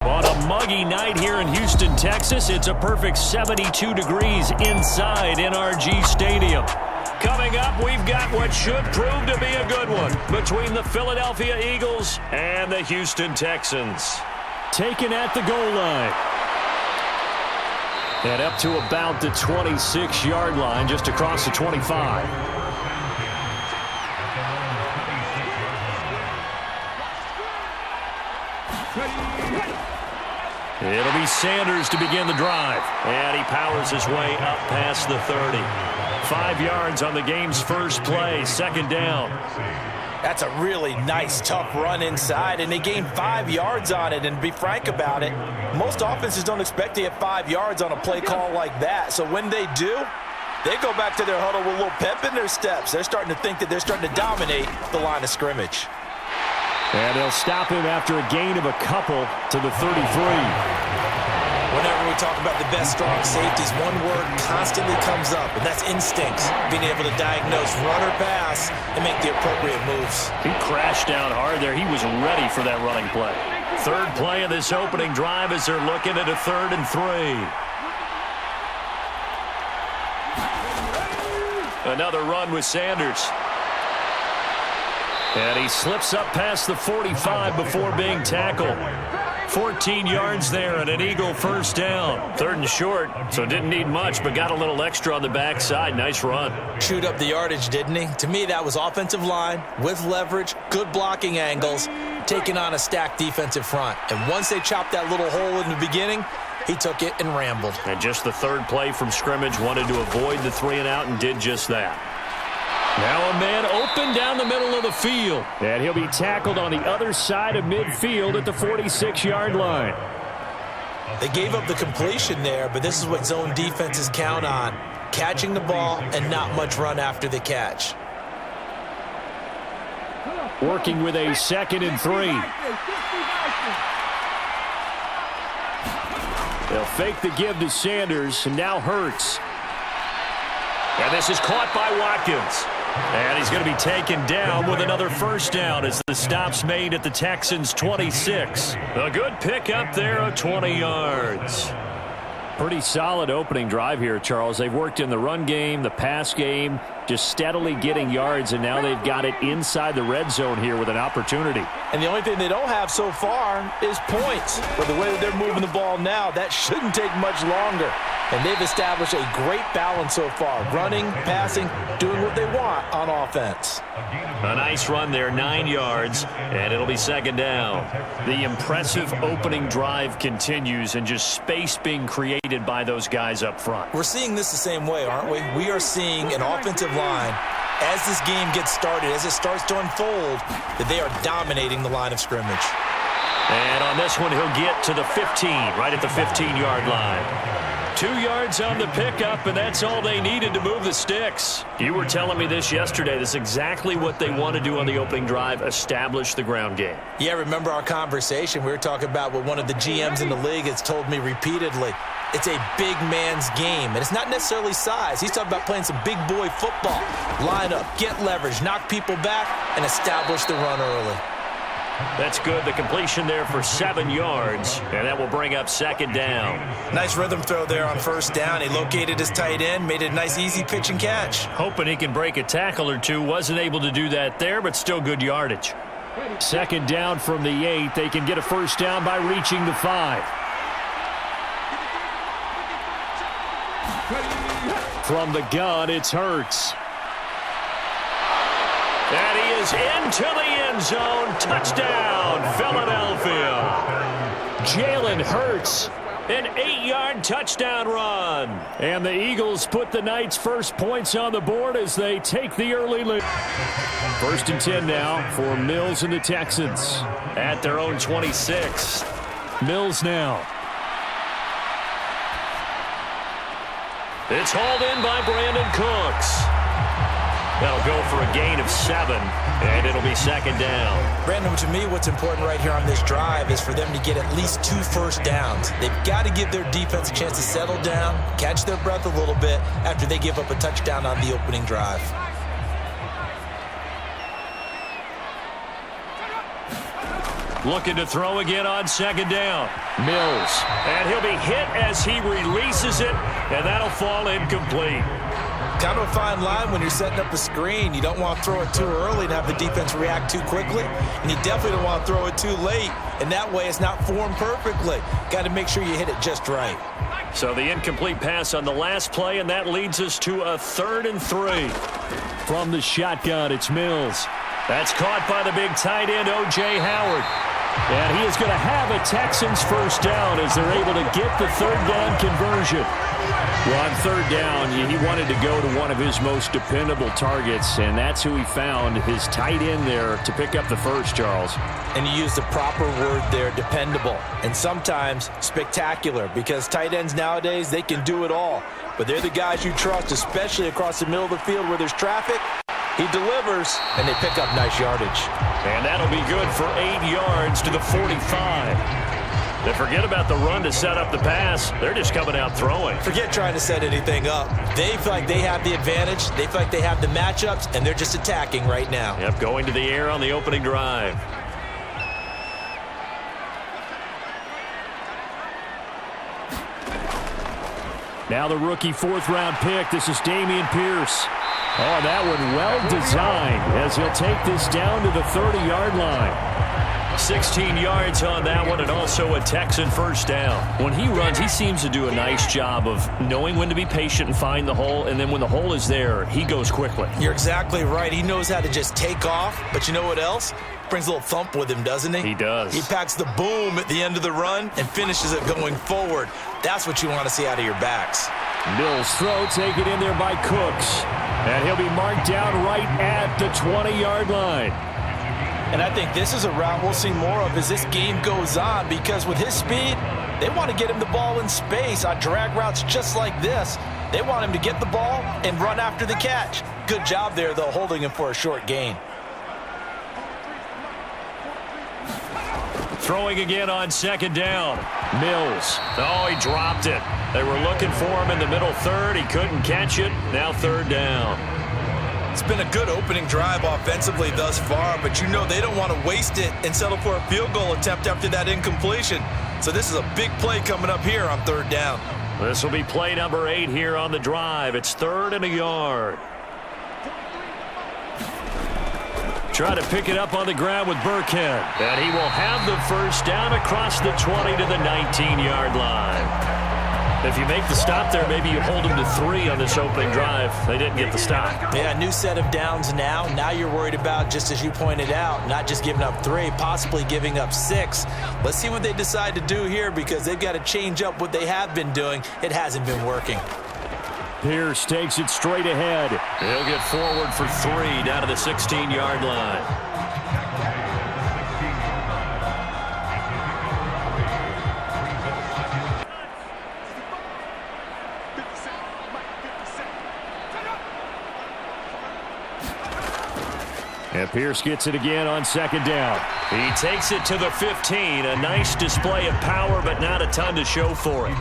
On a muggy night here in Houston, Texas, it's a perfect 72 degrees inside NRG Stadium. Coming up, we've got what should prove to be a good one between the Philadelphia Eagles and the Houston Texans. Taken at the goal line. And up to about the 26-yard line, just across the 25. It'll be Sanders to begin the drive. And he powers his way up past the 30. 5 yards on the game's first play, second down. That's a really nice, tough run inside, and they gained 5 yards on it. And to be frank about it, most offenses don't expect to get 5 yards on a play call like that. So when they do, they go back to their huddle with a little pep in their steps. They're starting to think that they're starting to dominate the line of scrimmage. And they'll stop him after a gain of a couple to the 33. Whenever we talk about the best strong safeties, one word constantly comes up, and that's instincts. Being able to diagnose run or pass and make the appropriate moves. He crashed down hard there. He was ready for that running play. Third play of this opening drive as they're looking at a 3rd and 3. Another run with Sanders. And he slips up past the 45 before being tackled. 14 yards there and an Eagle first down. 3rd and short, so didn't need much, but got a little extra on the backside. Nice run. Chewed up the yardage, didn't he? To me, that was offensive line with leverage, good blocking angles, taking on a stacked defensive front. And once they chopped that little hole in the beginning, he took it and rambled. And just the 3rd play from scrimmage, wanted to avoid the 3 and out and did just that. Now a man open down the middle of the field. And he'll be tackled on the other side of midfield at the 46-yard line. They gave up the completion there, but this is what zone defenses count on. Catching the ball and not much run after the catch. Working with a 2nd and 3. They'll fake the give to Sanders, and now Hurts. And this is caught by Watkins. And he's going to be taken down with another first down as the stop's made at the Texans' 26. A good pickup there of 20 yards. Pretty solid opening drive here, Charles. They've worked in the run game, the pass game, just steadily getting yards, and now they've got it inside the red zone here with an opportunity. And the only thing they don't have so far is points. But the way that they're moving the ball now, that shouldn't take much longer. And they've established a great balance so far. Running, passing, doing what they want on offense. A nice run there, 9 yards, and it'll be second down. The impressive opening drive continues, and just space being created by those guys up front. We're seeing this the same way, aren't we? We are seeing an offensive line, as this game gets started, as it starts to unfold, that they are dominating the line of scrimmage. And on this one, he'll get to the 15, right at the 15-yard line. 2 yards on the pickup, and that's all they needed to move the sticks. You were telling me this yesterday. This is exactly what they want to do on the opening drive, establish the ground game. Yeah, remember our conversation? We were talking about what one of the GMs in the league has told me repeatedly. It's a big man's game, and it's not necessarily size. He's talking about playing some big boy football. Line up, get leverage, knock people back, and establish the run early. That's good. The completion there for 7 yards, and that will bring up second down. Nice rhythm throw there on first down. He located his tight end, made it a nice, easy pitch and catch. Hoping he can break a tackle or two. Wasn't able to do that there, but still good yardage. Second down from the 8. They can get a first down by reaching the 5. From the gun, it's Hurts. And he is into the end zone. Touchdown, Philadelphia. Jalen Hurts, an 8-yard touchdown run. And the Eagles put the night's first points on the board as they take the early lead. 1st and 10 now for Mills and the Texans at their own 26. Mills now. It's hauled in by Brandon Cooks. That'll go for a gain of 7, and it'll be second down. Brandon, to me, what's important right here on this drive is for them to get at least 2 first downs. They've got to give their defense a chance to settle down, catch their breath a little bit after they give up a touchdown on the opening drive. Looking to throw again on second down. Mills. And he'll be hit as he releases it, and that'll fall incomplete. Kind of a fine line when you're setting up a screen. You don't want to throw it too early and have the defense react too quickly, and you definitely don't want to throw it too late, and that way it's not formed perfectly. Got to make sure you hit it just right. So the incomplete pass on the last play, and that leads us to a 3rd and 3. From the shotgun, it's Mills. That's caught by the big tight end, O.J. Howard. And he is going to have a Texans first down as they're able to get the 3rd down conversion. Well, on 3rd down, he wanted to go to one of his most dependable targets, and that's who he found, his tight end there, to pick up the first, Charles. And you use the proper word there, dependable, and sometimes spectacular, because tight ends nowadays, they can do it all. But they're the guys you trust, especially across the middle of the field where there's traffic. He delivers, and they pick up nice yardage. And that'll be good for 8 yards to the 45. They forget about the run to set up the pass. They're just coming out throwing. Forget trying to set anything up. They feel like they have the advantage. They feel like they have the matchups, and they're just attacking right now. Yep, going to the air on the opening drive. Now the rookie 4th-round pick. This is Dameon Pierce. Oh, that one well designed as he'll take this down to the 30-yard line. 16 yards on that one, and also a Texan first down. When he runs, he seems to do a nice job of knowing when to be patient and find the hole, and then when the hole is there, he goes quickly. You're exactly right. He knows how to just take off, but you know what else? Brings a little thump with him, doesn't he? He does. He packs the boom at the end of the run and finishes it going forward. That's what you want to see out of your backs. Mills throw, taken in there by Cooks. And he'll be marked down right at the 20-yard line. And I think this is a route we'll see more of as this game goes on, because with his speed, they want to get him the ball in space on drag routes just like this. They want him to get the ball and run after the catch. Good job there, though, holding him for a short gain. Throwing again on second down. Mills. Oh, he dropped it. They were looking for him in the middle 3rd. He couldn't catch it. Now 3rd down. It's been a good opening drive offensively thus far, but you know they don't want to waste it and settle for a field goal attempt after that incompletion. So this is a big play coming up here on 3rd down. This will be play number 8 here on the drive. It's 3rd and a yard. Try to pick it up on the ground with Burkhead. And he will have the first down across the 20 to the 19-yard line. If you make the stop there, maybe you hold them to 3 on this opening drive. They didn't get the stop. Yeah, new set of downs now. Now you're worried about, just as you pointed out, not just giving up 3, possibly giving up 6. Let's see what they decide to do here, because they've got to change up what they have been doing. It hasn't been working. Pierce takes it straight ahead. He'll get forward for 3 down to the 16-yard line. And Pierce gets it again on second down. He takes it to the 15. A nice display of power, but not a ton to show for it.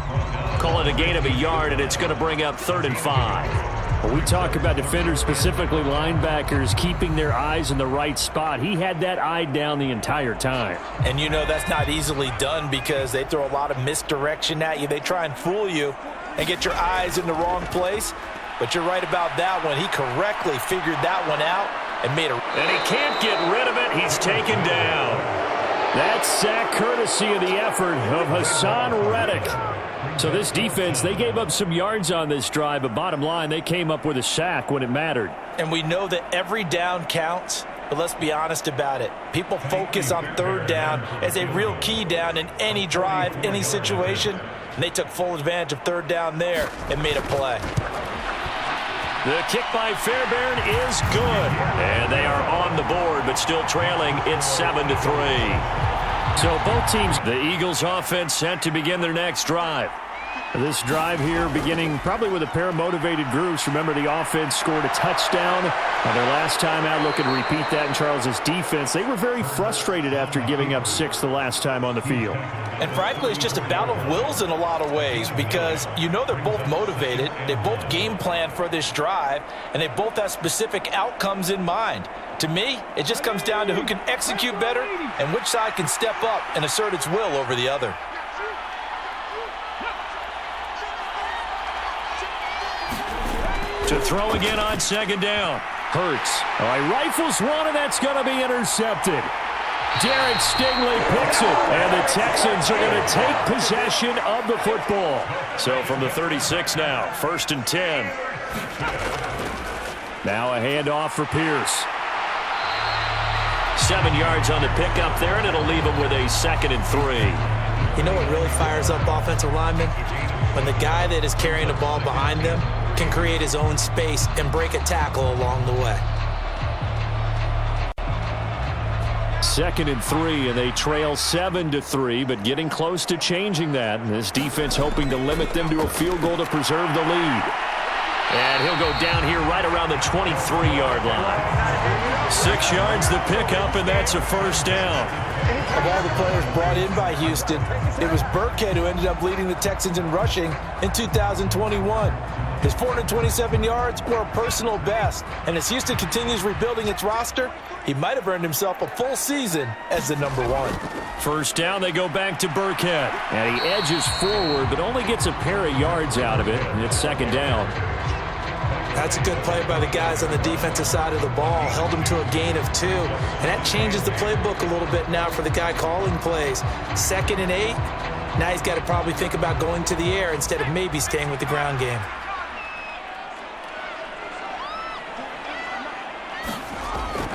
Call it a gain of a yard, and it's going to bring up 3rd and 5. When we talk about defenders, specifically linebackers, keeping their eyes in the right spot, he had that eye down the entire time. And you know that's not easily done, because they throw a lot of misdirection at you. They try and fool you and get your eyes in the wrong place. But you're right about that one. He correctly figured that one out and made a... And he can't get rid of it. He's taken down. That sack courtesy of the effort of Hassan Reddick. So this defense, they gave up some yards on this drive, but bottom line, they came up with a sack when it mattered. And we know that every down counts, but let's be honest about it. People focus on 3rd down as a real key down in any drive, any situation, and they took full advantage of 3rd down there and made a play. The kick by Fairbairn is good. And they are on the board, but still trailing. It's 7-3. So both teams, the Eagles offense set to begin their next drive. This drive here beginning probably with a pair of motivated groups. Remember, the offense scored a touchdown. Their last time out, looking to repeat that in Charles' defense. They were very frustrated after giving up 6 the last time on the field. And frankly, it's just a battle of wills in a lot of ways because you know they're both motivated. They both game plan for this drive, and they both have specific outcomes in mind. To me, it just comes down to who can execute better and which side can step up and assert its will over the other. To throw again on second down. Hurts. All right, rifles one, and that's going to be intercepted. Derek Stingley picks it, and the Texans are going to take possession of the football. So from the 36 now, 1st and 10. Now a handoff for Pierce. 7 yards on the pickup there, and it'll leave him with a 2nd and 3. You know what really fires up offensive linemen? When the guy that is carrying the ball behind them can create his own space and break a tackle along the way. 2nd and 3, and they trail 7-3, but getting close to changing that. And this defense hoping to limit them to a field goal to preserve the lead. And he'll go down here right around the 23-yard line. 6 yards the pickup, and that's a 1st down. Of all the players brought in by Houston, it was Burkhead who ended up leading the Texans in rushing in 2021. His 427 yards were a personal best, and as Houston continues rebuilding its roster, he might have earned himself a full season as the number 1. 1st down, they go back to Burkhead. And he edges forward, but only gets a pair of yards out of it, and it's 2nd down. That's a good play by the guys on the defensive side of the ball. Held him to a gain of 2. And that changes the playbook a little bit now for the guy calling plays. 2nd and 8. Now he's got to probably think about going to the air instead of maybe staying with the ground game.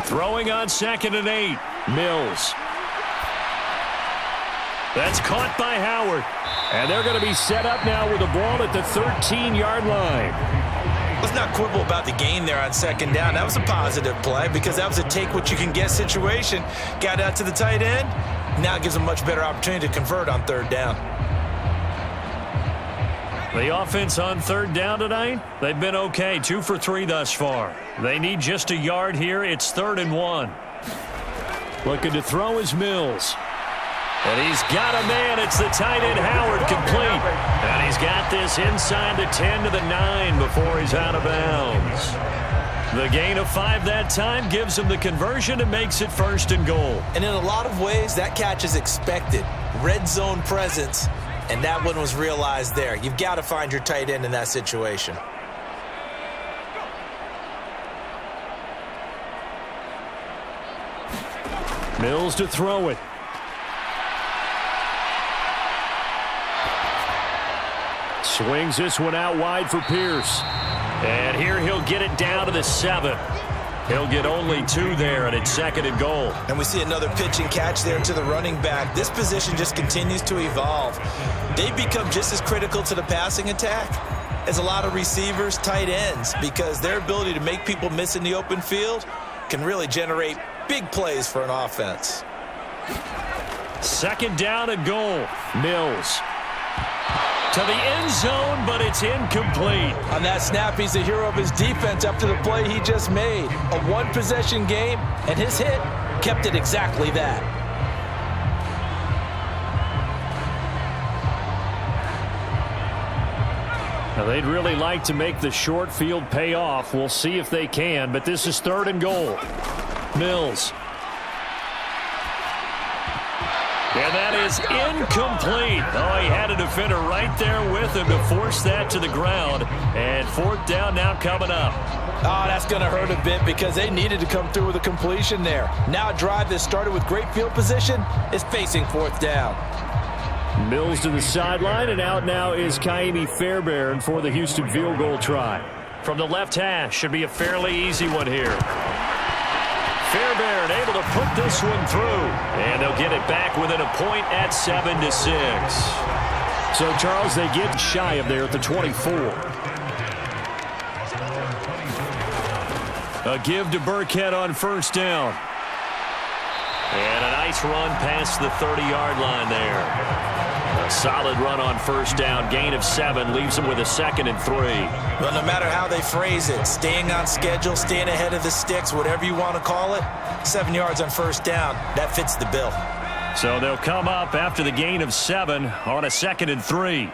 Throwing on 2nd and 8. Mills. That's caught by Howard. And they're going to be set up now with the ball at the 13-yard line. Let's not quibble about the gain there on 2nd down. That was a positive play because that was a take-what-you-can-get situation. Got out to the tight end. Now it gives them a much better opportunity to convert on 3rd down. The offense on 3rd down tonight, they've been okay. 2 for 3 thus far. They need just a yard here. It's 3rd and 1. Looking to throw is Mills. And he's got a man. It's the tight end, Howard, complete. And he's got this inside the 10 to the 9 before he's out of bounds. The gain of 5 that time gives him the conversion and makes it 1st and goal. And in a lot of ways, that catch is expected. Red zone presence, and that one was realized there. You've got to find your tight end in that situation. Mills to throw it. Swings this one out wide for Pierce. And here he'll get it down to the 7. He'll get only 2 there, and it's 2nd and goal. And we see another pitch and catch there to the running back. This position just continues to evolve. They've become just as critical to the passing attack as a lot of receivers, tight ends, because their ability to make people miss in the open field can really generate big plays for an offense. 2nd down and goal. Mills. To the end zone, but it's incomplete. On that snap, he's the hero of his defense after the play he just made. A one-possession game, and his hit kept it exactly that. Now, they'd really like to make the short field pay off. We'll see if they can, but this is 3rd and goal. Mills. And that is incomplete. Oh, he had a defender right there with him to force that to the ground. And 4th down now coming up. Oh, that's going to hurt a bit because they needed to come through with a completion there. Now a drive that started with great field position is facing 4th down. Mills to the sideline, and out now is Kaimi Fairbairn for the Houston field goal try. From the left hash, should be a fairly easy one here. Fairbairn able to put this one through, and they'll get it back within a point at 7-6. So, Charles, they get shy of there at the 24. A give to Burkhead on 1st down. And a nice run past the 30-yard line there. Solid run on first down. Gain of 7 leaves them with a 2nd and 3. Well, no matter how they phrase it, staying on schedule, staying ahead of the sticks, whatever you want to call it, 7 yards on first down, that fits the bill. So they'll come up after the gain of 7 on a 2nd and 3.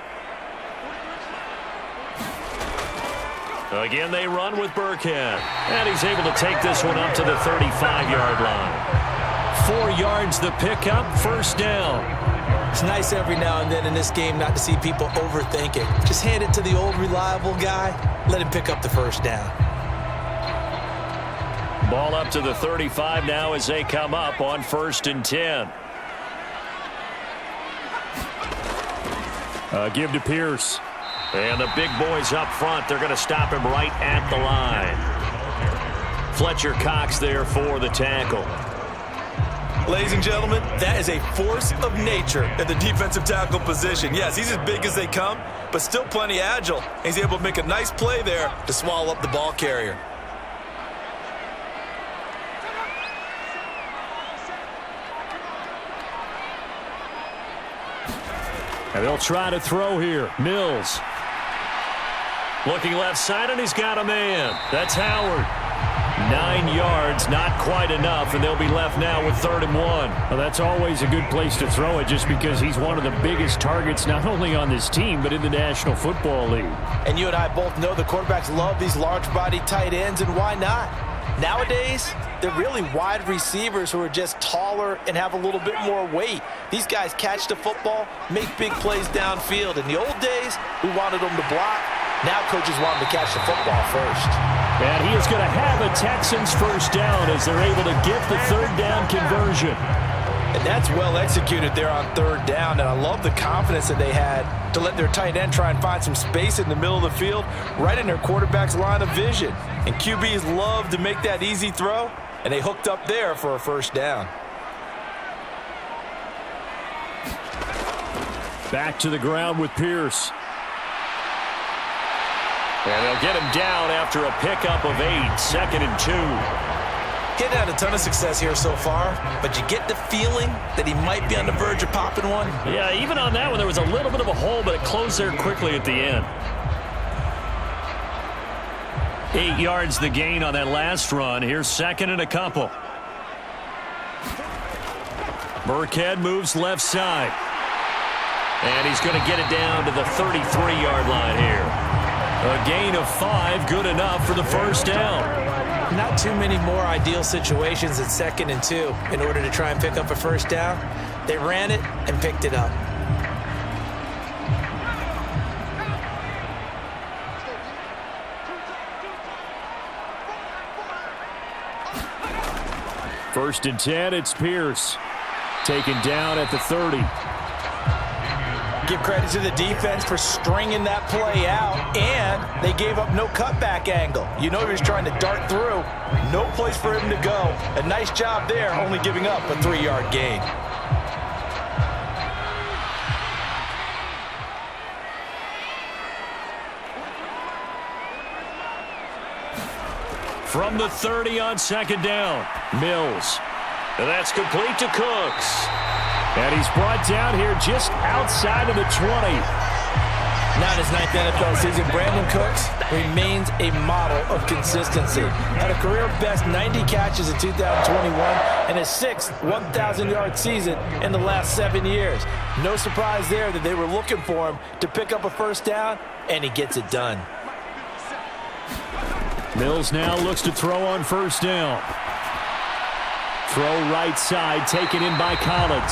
Again, they run with Burkhead. And he's able to take this one up to the 35-yard line. 4 yards the pickup, first down. It's nice every now and then in this game not to see people overthink it. Just hand it to the old reliable guy. Let him pick up the first down. Ball up to the 35 now as they come up on 1st and 10. Give to Pierce. And the big boys up front, they're going to stop him right at the line. Fletcher Cox there for the tackle. Ladies and gentlemen, that is a force of nature at the defensive tackle position. Yes, he's as big as they come, but still plenty agile. He's able to make a nice play there to swallow up the ball carrier. And they'll try to throw here. Mills. Looking left side, and he's got a man. That's Howard. 9 yards, not quite enough, and they'll be left now with 3rd and 1. Well, that's always a good place to throw it just because he's one of the biggest targets not only on this team but in the National Football League. And you and I both know the quarterbacks love these large-body tight ends, and why not? Nowadays, they're really wide receivers who are just taller and have a little bit more weight. These guys catch the football, make big plays downfield. In the old days, we wanted them to block. Now coaches want them to catch the football first. And he is going to have a Texans first down as they're able to get the 3rd down conversion. And that's well executed there on 3rd down. And I love the confidence that they had to let their tight end try and find some space in the middle of the field, right in their quarterback's line of vision. And QBs love to make that easy throw, and they hooked up there for a first down. Back to the ground with Pierce. And they'll get him down after a pickup of 8, 2nd and 2. He's had a ton of success here so far, but you get the feeling that he might be on the verge of popping one. Yeah, even on that one, there was a little bit of a hole, but it closed there quickly at the end. 8 yards the gain on that last run. Here's 2nd and a couple. Burkhead moves left side. And he's going to get it down to the 33-yard line here. A gain of 5, good enough for the first down. Not too many more ideal situations at 2nd and 2 in order to try and pick up a first down. They ran it and picked it up. First and 10, it's Pierce. Taken down at the 30. Give credit to the defense for stringing that play out, and they gave up no cutback angle. You know he was trying to dart through. No place for him to go. A nice job there, only giving up a 3-yard gain. From the 30 on 2nd down, Mills. And that's complete to Cooks. And he's brought down here just outside of the 20. Now in his 9th NFL season, Brandon Cooks remains a model of consistency. Had a career-best 90 catches in 2021 and his 6th 1,000-yard season in the last 7 years. No surprise there that they were looking for him to pick up a first down, and he gets it done. Mills now looks to throw on first down. Throw right side, taken in by Collins.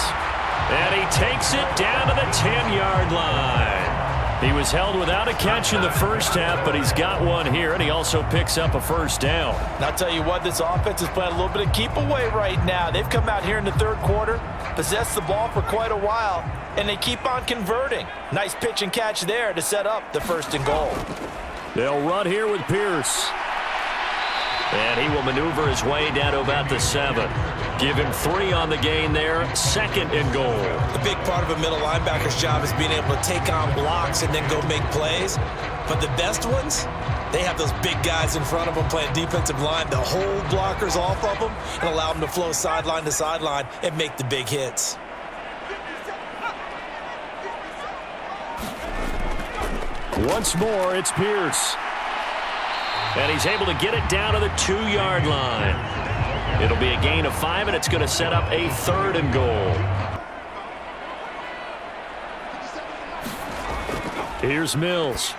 And he takes it down to the 10-yard line. He was held without a catch in the first half, but he's got one here, and he also picks up a first down. And I'll tell you what, this offense is playing a little bit of keep away right now. They've come out here in the 3rd quarter, possessed the ball for quite a while, and they keep on converting. Nice pitch and catch there to set up the 1st and goal. They'll run here with Pierce. And he will maneuver his way down to about the 7. Give him 3 on the gain there. 2nd and goal. A big part of a middle linebacker's job is being able to take on blocks and then go make plays. But the best ones, they have those big guys in front of them playing defensive line to hold blockers off of them and allow them to flow sideline to sideline and make the big hits. Once more, it's Pierce. And he's able to get it down to the 2-yard line. It'll be a gain of 5, and it's going to set up a 3rd and goal. Here's Mills.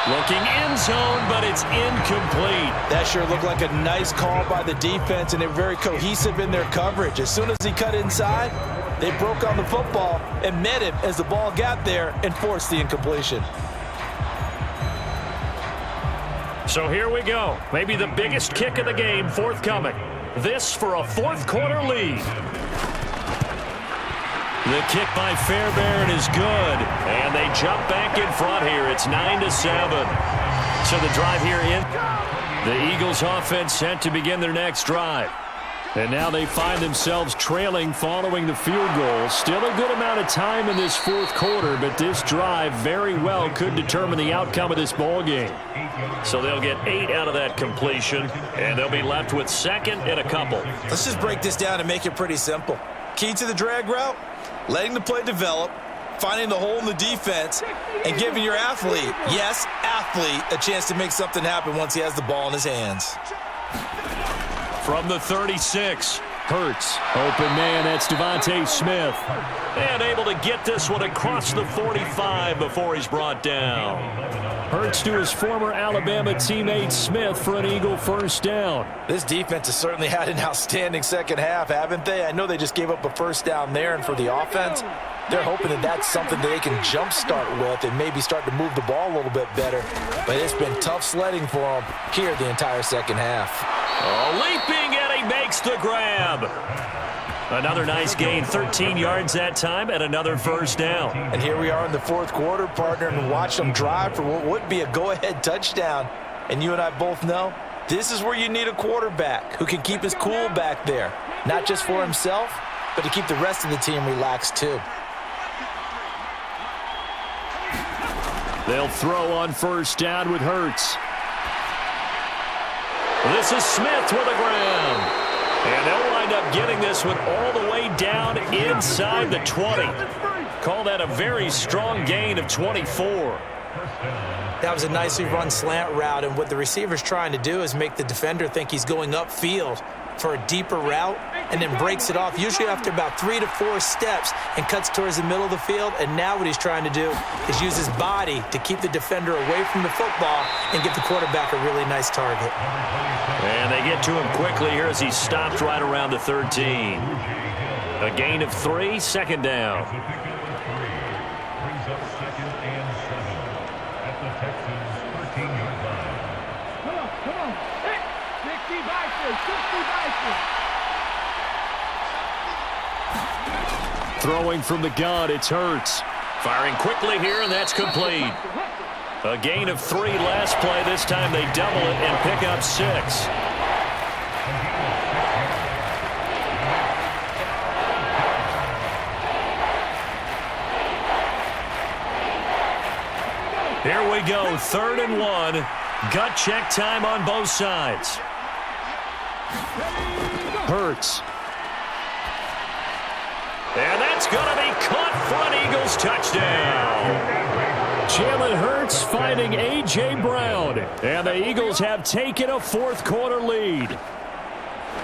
Looking end zone, but it's incomplete. That sure looked like a nice call by the defense, and they're very cohesive in their coverage. As soon as he cut inside, they broke on the football and met him as the ball got there and forced the incompletion. So here we go. Maybe the biggest kick of the game forthcoming. This for a 4th quarter lead. The kick by Fairbairn is good. And they jump back in front here. It's 9-7. So the drive here in. The Eagles offense set to begin their next drive. And now they find themselves trailing following the field goal. Still a good amount of time in this 4th quarter, but this drive very well could determine the outcome of this ball game. So they'll get 8 out of that completion, and they'll be left with 2nd and a couple. Let's just break this down and make it pretty simple. Key to the drag route, letting the play develop, finding the hole in the defense, and giving your athlete, yes, athlete, a chance to make something happen once he has the ball in his hands. From the 36, Hurts. Open man, that's Devontae Smith. And able to get this one across the 45 before he's brought down. Hurts to his former Alabama teammate Smith for an Eagle 1st down. This defense has certainly had an outstanding second half, haven't they? I know they just gave up a 1st down there, and for the offense, they're hoping that that's something they can jumpstart with and maybe start to move the ball a little bit better. But it's been tough sledding for them here the entire second half. Oh, leaping, and he makes the grab. Another nice gain, 13 yards that time, and another 1st down. And here we are in the 4th quarter, partner, and watch them drive for what would be a go-ahead touchdown. And you and I both know this is where you need a quarterback who can keep his cool back there, not just for himself, but to keep the rest of the team relaxed too. They'll throw on 1st down with Hurts. This is Smith with a ground. And they'll wind up getting this one all the way down inside the 20. Call that a very strong gain of 24. That was a nicely run slant route, and what the receiver's trying to do is make the defender think he's going upfield for a deeper route and then breaks it off, usually after about 3 to 4 steps, and cuts towards the middle of the field. And now what he's trying to do is use his body to keep the defender away from the football and give the quarterback a really nice target. And they get to him quickly here as he stopped right around the 13. A gain of 3, 2nd down. Brings up 2nd and 7 at the Texans' 13-yard line. Come on. 60 Throwing from the gun, it's Hurts. Firing quickly here, and that's complete. A gain of 3 last play. This time they double it and pick up 6. Here we go, 3rd and 1. Gut check time on both sides. Hurts. And that's going to be caught for an Eagles touchdown. Jalen Hurts finding A.J. Brown. And the Eagles have taken a 4th quarter lead.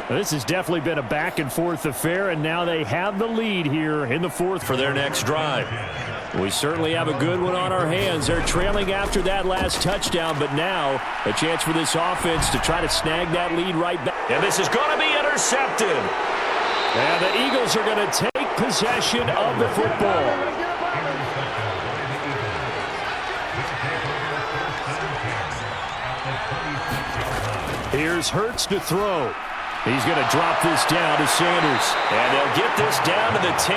This has definitely been a back-and-forth affair, and now they have the lead here in the 4th for their next drive. We certainly have a good one on our hands. They're trailing after that last touchdown, but now a chance for this offense to try to snag that lead right back. And this is going to be intercepted. And the Eagles are going to take possession of the football. Here's Hurts to throw. He's going to drop this down to Sanders. And they'll get this down to the 10.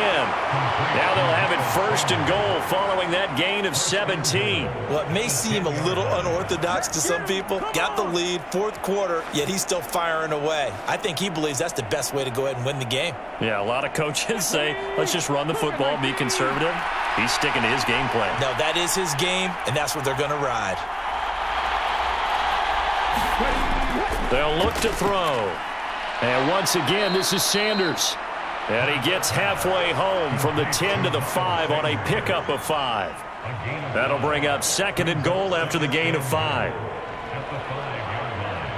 Now they'll have it 1st and goal following that gain of 17. Well, it may seem a little unorthodox to some people. Got the lead, 4th quarter, yet he's still firing away. I think he believes that's the best way to go ahead and win the game. Yeah, a lot of coaches say, let's just run the football, be conservative. He's sticking to his game plan. No, that is his game, and that's what they're going to ride. They'll look to throw. And once again, this is Sanders. And he gets halfway home from the 10 to the 5 on a pickup of 5. That'll bring up 2nd and goal after the gain of 5. At the 5-yard line.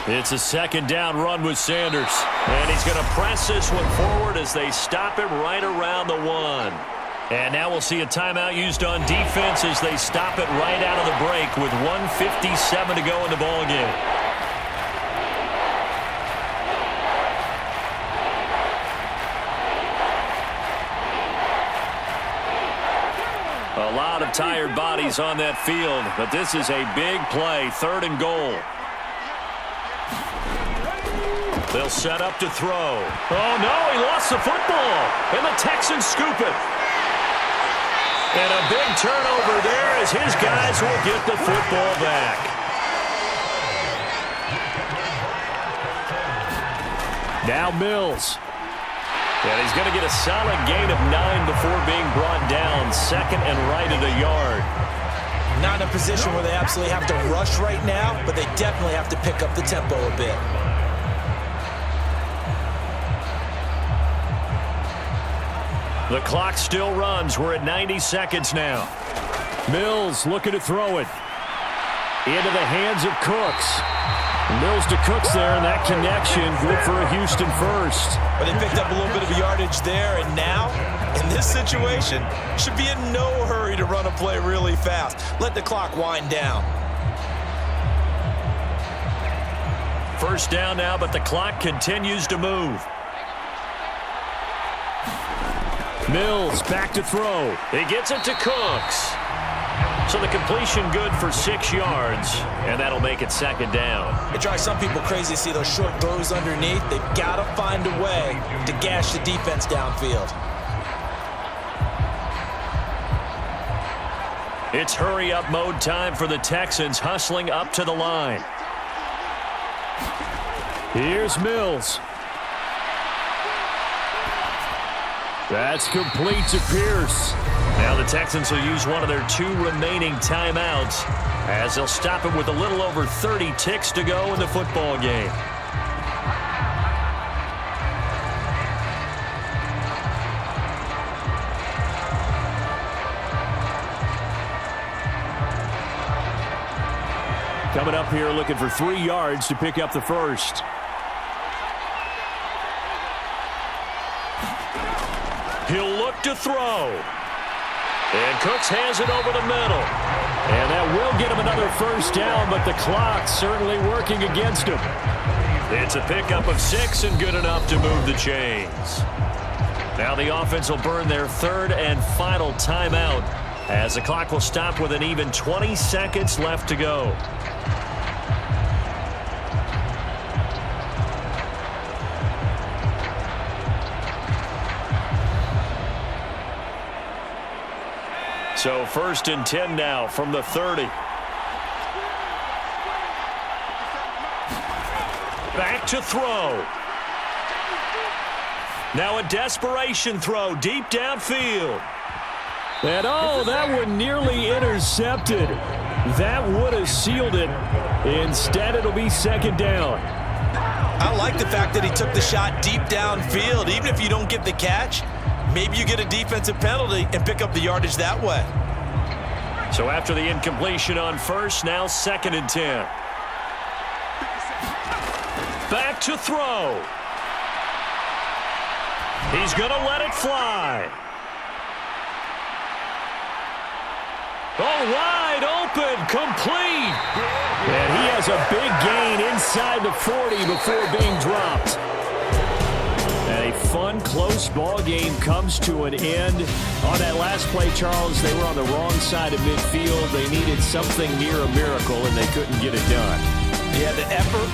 It's a 2nd down run with Sanders. And he's going to press this one forward as they stop him right around the 1. And now we'll see a timeout used on defense as they stop it right out of the break with 1:57 to go in the ballgame. A lot of tired bodies on that field, but this is a big play, 3rd and goal. They'll set up to throw. Oh, no, he lost the football. And the Texans scoop it. And a big turnover there as his guys will get the football back. Now Mills. And he's going to get a solid gain of 9 before being brought down. 2nd and right at a yard. Not in a position where they absolutely have to rush right now, but they definitely have to pick up the tempo a bit. The clock still runs. We're at 90 seconds now. Mills looking to throw it. Into the hands of Cooks. Mills to Cooks there, and that connection good for a Houston first. But they picked up a little bit of yardage there, and now, in this situation, should be in no hurry to run a play really fast. Let the clock wind down. First down now, but the clock continues to move. Mills back to throw. He gets it to Cooks. So the completion good for 6 yards, and that'll make it 2nd down. It drives some people crazy to see those short throws underneath. They've got to find a way to gash the defense downfield. It's hurry-up mode time for the Texans, hustling up to the line. Here's Mills. That's complete to Pierce. Now the Texans will use one of their 2 remaining timeouts as they'll stop it with a little over 30 ticks to go in the football game. Coming up here looking for 3 yards to pick up the first. He'll look to throw. And Cooks has it over the middle. And that will get him another first down, but the clock's certainly working against him. It's a pickup of 6 and good enough to move the chains. Now the offense will burn their 3rd and final timeout as the clock will stop with an even 20 seconds left to go. So 1st and 10 now from the 30. Back to throw. Now a desperation throw deep downfield. And oh, that one nearly intercepted. That would have sealed it. Instead, it'll be 2nd down. I like the fact that he took the shot deep downfield. Even if you don't get the catch, maybe you get a defensive penalty and pick up the yardage that way. So after the incompletion on 1st, now 2nd and 10. Back to throw. He's going to let it fly. Oh, wide open, complete. And he has a big gain inside the 40 before being dropped. And a fun, close ball game comes to an end. On that last play, Charles, they were on the wrong side of midfield. They needed something near a miracle, and they couldn't get it done. Yeah, the effort,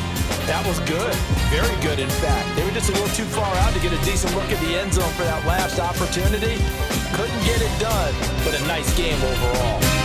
that was good. Very good, in fact. They were just a little too far out to get a decent look at the end zone for that last opportunity. Couldn't get it done, but a nice game overall.